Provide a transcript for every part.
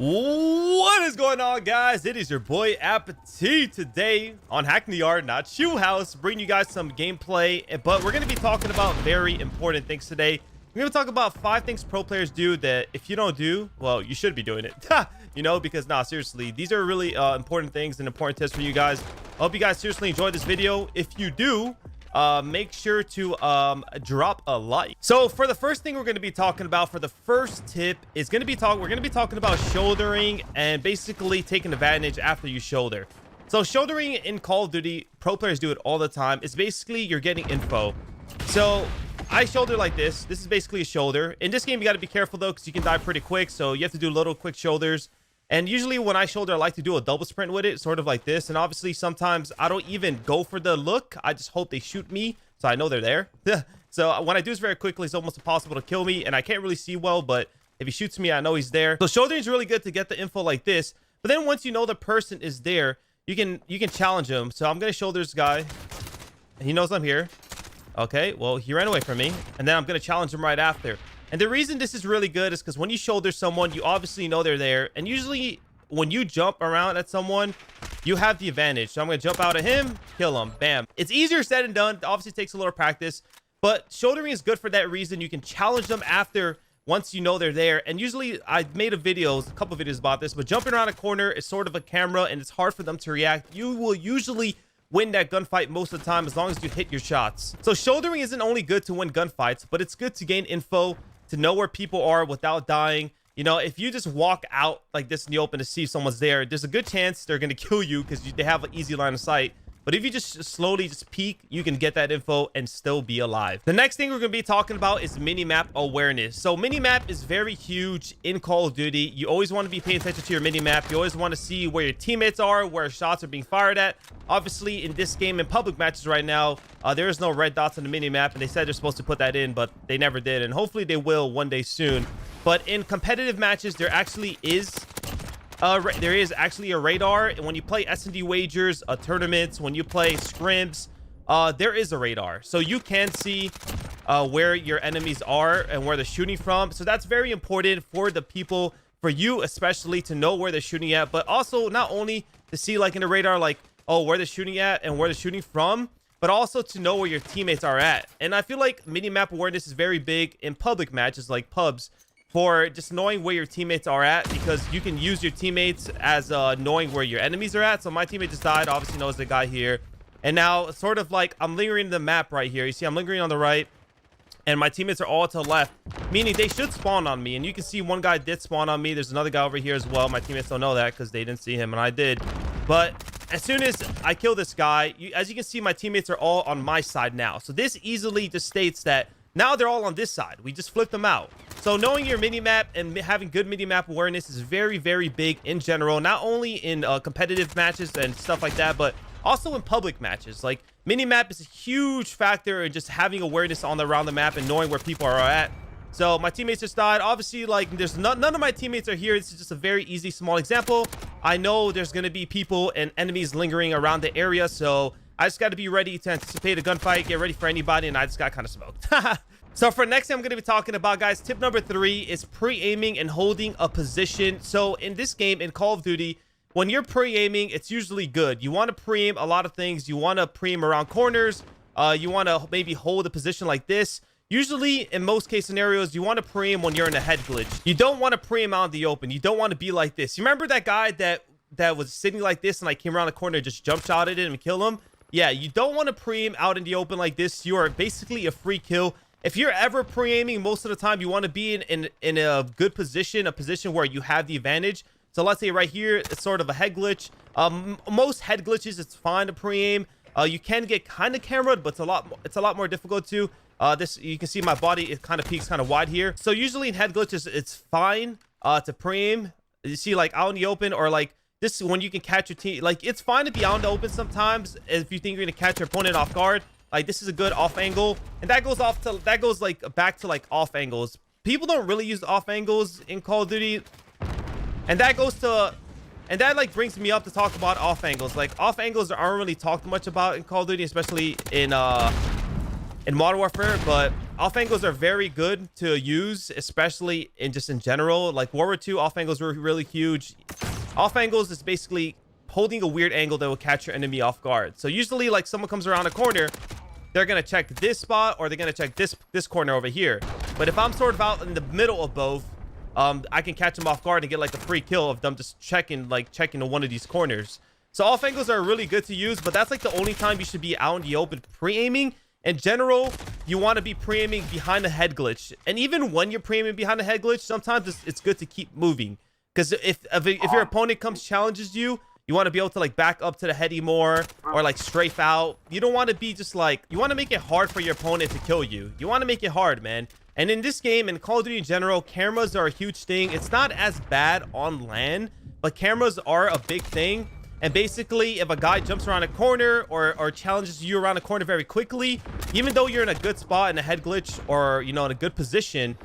What is going on, guys? It is your boy Appetit today on Hacking the Yard, not Shoe House, bringing you guys some gameplay. But we're going to be talking about very important things today. We're going to talk about 5 things pro players do that if you don't do, well, you should be doing it. You know, because seriously, these are really important things and important tips for you guys. I hope you guys seriously enjoyed this video. If you do, make sure to drop a like. So for the first thing we're going to be talking about, for the first tip is we're going to be talking about shouldering and basically taking advantage after you shoulder. So shouldering in Call of Duty, pro players do it all the time. It's basically you're getting info. So I shoulder like this. This is basically a shoulder. In this game, you got to be careful though, because you can die pretty quick. So you have to do little quick shoulders. And usually when I shoulder, I like to do a double sprint with it, sort of like this. And obviously sometimes I don't even go for the look. I just hope they shoot me so I know they're there. So when I do this very quickly, it's almost impossible to kill me. And I can't really see well, but if he shoots me, I know he's there. So shouldering is really good to get the info like this. But then once you know the person is there, you can challenge him. So I'm going to shoulder this guy. He knows I'm here. Okay, well, he ran away from me. And then I'm going to challenge him right after. And the reason this is really good is because when you shoulder someone, you obviously know they're there. And usually when you jump around at someone, you have the advantage. So I'm going to jump out at him, kill him. Bam. It's easier said than done. It obviously takes a little practice. But shouldering is good for that reason. You can challenge them after once you know they're there. And usually I made a couple videos about this. But jumping around a corner is sort of a camera and it's hard for them to react. You will usually win that gunfight most of the time as long as you hit your shots. So shouldering isn't only good to win gunfights, but it's good to gain info, to know where people are without dying. You know, if you just walk out like this in the open to see if someone's there, there's a good chance they're going to kill you because they have an easy line of sight. But if you just slowly peek, you can get that info and still be alive. The next thing we're going to be talking about is minimap awareness. So minimap is very huge in Call of Duty. You always want to be paying attention to your minimap. You always want to see where your teammates are, where shots are being fired at. Obviously, in this game, in public matches right now, there is no red dots on the minimap, and they said they're supposed to put that in, but they never did, and hopefully they will one day soon. But in competitive matches, there is actually a radar. And when you play S&D wagers, tournaments, when you play scrims, there is a radar. So you can see where your enemies are and where they're shooting from. So that's very important for the people, for you especially, to know where they're shooting at. But also not only to see like in the radar, like, oh, where they're shooting at and where they're shooting from, but also to know where your teammates are at. And I feel like minimap awareness is very big in public matches like pubs, for just knowing where your teammates are at, because you can use your teammates as knowing where your enemies are at. So my teammate just died, obviously knows the guy here. And now sort of like I'm lingering the map right here. You see I'm lingering on the right and my teammates are all to the left, meaning they should spawn on me. And you can see one guy did spawn on me. There's another guy over here as well. My teammates don't know that because they didn't see him and I did. But as soon as I kill this guy, as you can see, my teammates are all on my side now. So this easily just states that now they're all on this side. We just flipped them out. So knowing your minimap and having good minimap awareness is very, very big in general, not only in competitive matches and stuff like that, but also in public matches. Like minimap is a huge factor in just having awareness around the map and knowing where people are at. So my teammates just died. Obviously, like there's none of my teammates are here. This is just a very easy, small example. I know there's going to be people and enemies lingering around the area. So I just got to be ready to anticipate a gunfight, get ready for anybody, and I just got kind of smoked. So for next thing I'm going to be talking about, guys, tip number 3 is pre-aiming and holding a position. So in this game, in Call of Duty, when you're pre-aiming, it's usually good. You want to pre-aim a lot of things. You want to pre-aim around corners. You want to maybe hold a position like this. Usually, in most case scenarios, you want to pre-aim when you're in a head glitch. You don't want to pre-aim out in the open. You don't want to be like this. You remember that guy that was sitting like this and I came around the corner and just jump shot at him and kill him? Yeah, you don't want to pre-aim out in the open like this. You are basically a free kill. If you're ever pre-aiming, most of the time you want to be in a good position, a position where you have the advantage. So let's say right here, it's sort of a head glitch. Most head glitches, it's fine to pre-aim. You can get kind of cameraed, but it's a lot more difficult to. This, you can see my body, it kind of peaks kind of wide here. So usually in head glitches, it's fine to pre-aim. You see like out in the open, or like this when you can catch your team. Like it's fine to be out in the open sometimes if you think you're gonna catch your opponent off guard. Like this is a good off angle, and that goes like back to like off angles. People don't really use off angles in Call of Duty, and that like brings me up to talk about off angles. Like off angles aren't really talked much about in Call of Duty, especially in Modern Warfare. But off angles are very good to use, especially in general. Like World War II, off angles were really huge. Off angles is basically holding a weird angle that will catch your enemy off guard. So usually, like, someone comes around a corner, they're gonna check this spot or they're gonna check this corner over here. But if I'm sort of out in the middle of both, I can catch them off guard and get like a free kill of them just checking to one of these corners. So off angles are really good to use, but that's like the only time you should be out in the open pre-aiming. In general, you want to be pre-aiming behind the head glitch. And even when you're pre-aiming behind the head glitch, sometimes it's good to keep moving. Because if your opponent challenges you, you want to be able to like back up to the heady more or like strafe out. You don't want to be just like, you want to make it hard for your opponent to kill you. You want to make it hard, man. And in this game, in Call of Duty in general, cameras are a huge thing. It's not as bad on land, but cameras are a big thing. And basically, if a guy jumps around a corner or challenges you around a corner very quickly, even though you're in a good spot in a head glitch or, you know, in a good position,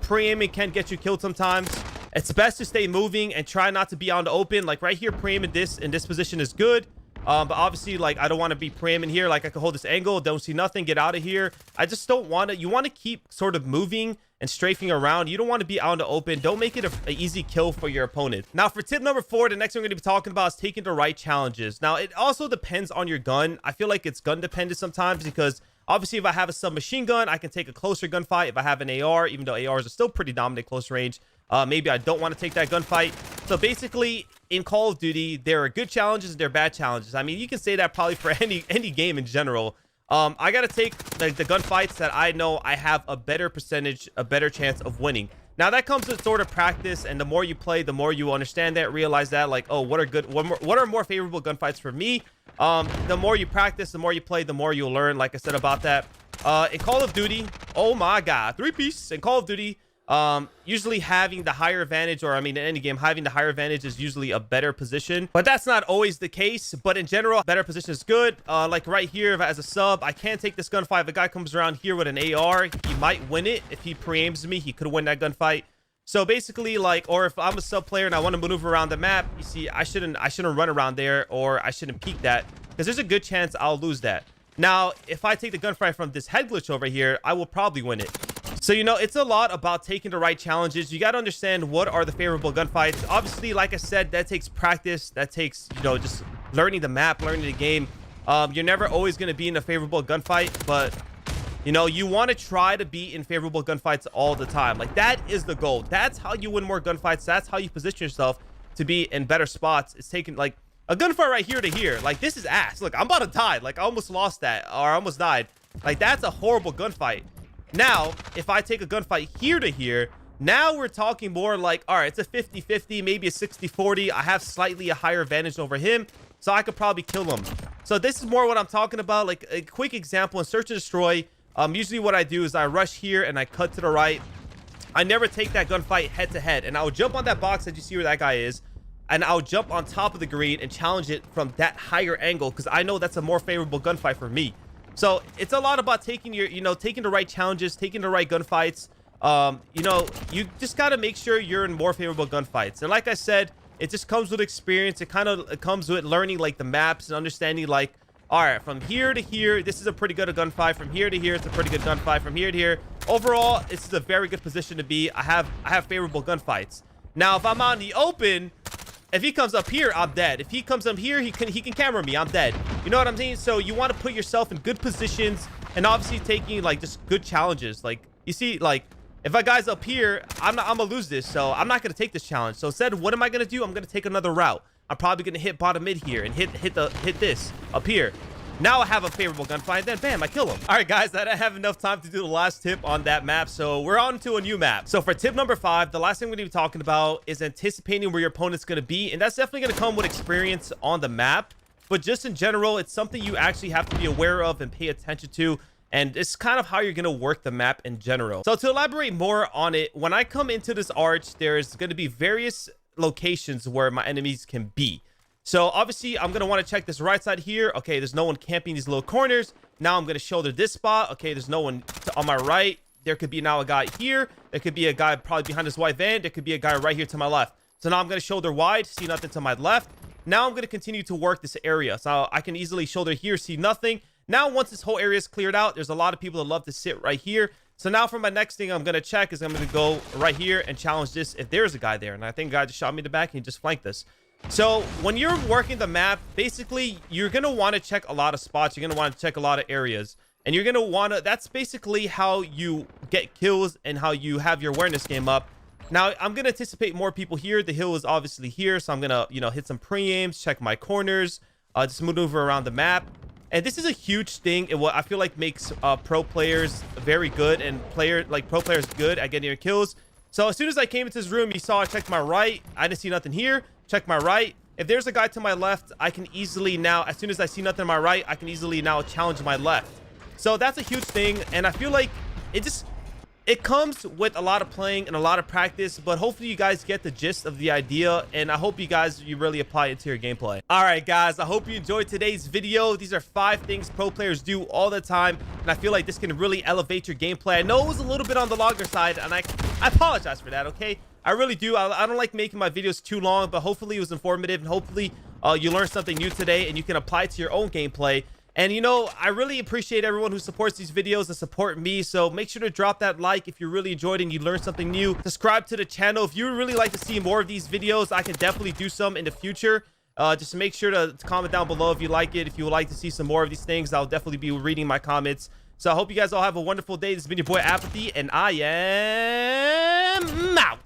pre-aiming can get you killed sometimes. It's best to stay moving and try not to be out in the open. Like right here, pre-aiming in this position is good. But obviously, like, I don't want to be pre-aiming here. Like, I can hold this angle, don't see nothing, get out of here. I just don't want to. You want to keep sort of moving and strafing around. You don't want to be out in the open. Don't make it an easy kill for your opponent. Now, for tip number 4, the next thing we're going to be talking about is taking the right challenges. Now, it also depends on your gun. I feel like it's gun dependent sometimes because obviously, if I have a submachine gun, I can take a closer gunfight. If I have an AR, even though ARs are still pretty dominant close range, maybe I don't want to take that gunfight. So basically, in Call of Duty, there are good challenges and there are bad challenges. I mean, you can say that probably for any game in general. I got to take the gunfights that I know I have a better percentage, a better chance of winning. Now, that comes with sort of practice, and the more you play, the more you understand that, realize that, like, oh, what are more favorable gunfights for me? The more you practice, the more you play, the more you'll learn, like I said about that. In Call of Duty, oh my God, 3-piece. In Call of Duty, usually having the higher advantage, or I mean in any game, having the higher advantage is usually a better position, but that's not always the case. But in general, better position is good. Like right here, as a sub, I can take this gunfight. If a guy comes around here with an AR, he might win it. If he pre-aims me, he could win that gunfight. So basically, like, or if I'm a sub player and I want to maneuver around the map, you see, I shouldn't run around there, or I shouldn't peek that, because there's a good chance I'll lose that. Now, if I take the gunfight from this head glitch over here, I will probably win it. So, you know, it's a lot about taking the right challenges. You got to understand what are the favorable gunfights. Obviously, like I said, that takes practice. That takes, you know, just learning the map, learning the game. You're never always going to be in a favorable gunfight, but, you know, you want to try to be in favorable gunfights all the time. Like, that is the goal. That's how you win more gunfights. That's how you position yourself to be in better spots. It's taking, like, a gunfight right here to here. Like, this is ass. Look, I'm about to die. Like, I almost lost that, or I almost died. Like, that's a horrible gunfight. Now, if I take a gunfight here to here, now we're talking more like, all right, it's a 50-50, maybe a 60-40. I have slightly a higher advantage over him, so I could probably kill him. So this is more what I'm talking about. Like a quick example in Search and Destroy, usually what I do is I rush here and I cut to the right. I never take that gunfight head to head, and I'll jump on that box that you see where that guy is, and I'll jump on top of the green and challenge it from that higher angle, because I know that's a more favorable gunfight for me. So it's a lot about taking your, you know, taking the right challenges, taking the right gunfights. You know, you just got to make sure you're in more favorable gunfights. And like I said, it just comes with experience. It comes with learning like the maps and understanding like, all right, from here to here, this is a pretty good gunfight. From here to here, it's a pretty good gunfight. From here to here, overall, this is a very good position to be. I have favorable gunfights. Now, if I'm out in the open, if he comes up here, I'm dead. If he comes up here, he can camera me. I'm dead. You know what I'm saying? So you want to put yourself in good positions, and obviously taking like just good challenges. Like you see, like if a guy's up here, I'm gonna lose this, so I'm not gonna take this challenge. So instead, what am I gonna do? I'm gonna take another route. I'm probably gonna hit bottom mid here and hit this up here. Now I have a favorable gunfight, then bam, I kill him. All right, guys, I don't have enough time to do the last tip on that map, so we're on to a new map. So for tip number 5, the last thing we're gonna be talking about is anticipating where your opponent's gonna be, and that's definitely gonna come with experience on the map. But just in general, it's something you actually have to be aware of and pay attention to, and it's kind of how you're gonna work the map in general. So to elaborate more on it, when I come into this arch, there's gonna be various locations where my enemies can be. So obviously, I'm going to want to check this right side here. Okay, there's no one camping these little corners. Now I'm going to shoulder this spot. Okay, there's no one on my right. There could be now a guy here. There could be a guy probably behind this white van. There could be a guy right here to my left. So now I'm going to shoulder wide, see nothing to my left. Now I'm going to continue to work this area. So I can easily shoulder here, see nothing. Now, once this whole area is cleared out, there's a lot of people that love to sit right here. So now for my next thing I'm going to check is I'm going to go right here and challenge this if there's a guy there. And I think a guy just shot me in the back and he just flanked this. So when you're working the map, basically, you're going to want to check a lot of spots. You're going to want to check a lot of areas. And you're going to want to... That's basically how you get kills and how you have your awareness game up. Now, I'm going to anticipate more people here. The hill is obviously here. So I'm going to, you know, hit some pre-aims, check my corners, just maneuver around the map. And this is a huge thing. It what I feel like makes pro players very good and pro players good at getting your kills. So as soon as I came into this room, you saw I checked my right. I didn't see nothing here. Check my right. If there's a guy to my left, I can easily now, as soon as I see nothing to my right, I can easily now challenge my left. So that's a huge thing. And I feel like it comes with a lot of playing and a lot of practice, but hopefully you guys get the gist of the idea, and I hope you really apply it to your gameplay. All right, guys, I hope you enjoyed today's video. These are 5 things pro players do all the time, and I feel like this can really elevate your gameplay. I know it was a little bit on the longer side, and I apologize for that, okay? I really do. I don't like making my videos too long, but hopefully it was informative, and hopefully you learned something new today, and you can apply it to your own gameplay. And, you know, I really appreciate everyone who supports these videos and support me. So make sure to drop that like if you really enjoyed it and you learned something new. Subscribe to the channel. If you would really like to see more of these videos, I can definitely do some in the future. Just make sure to comment down below if you like it. If you would like to see some more of these things, I'll definitely be reading my comments. So I hope you guys all have a wonderful day. This has been your boy Apathy, and I am out.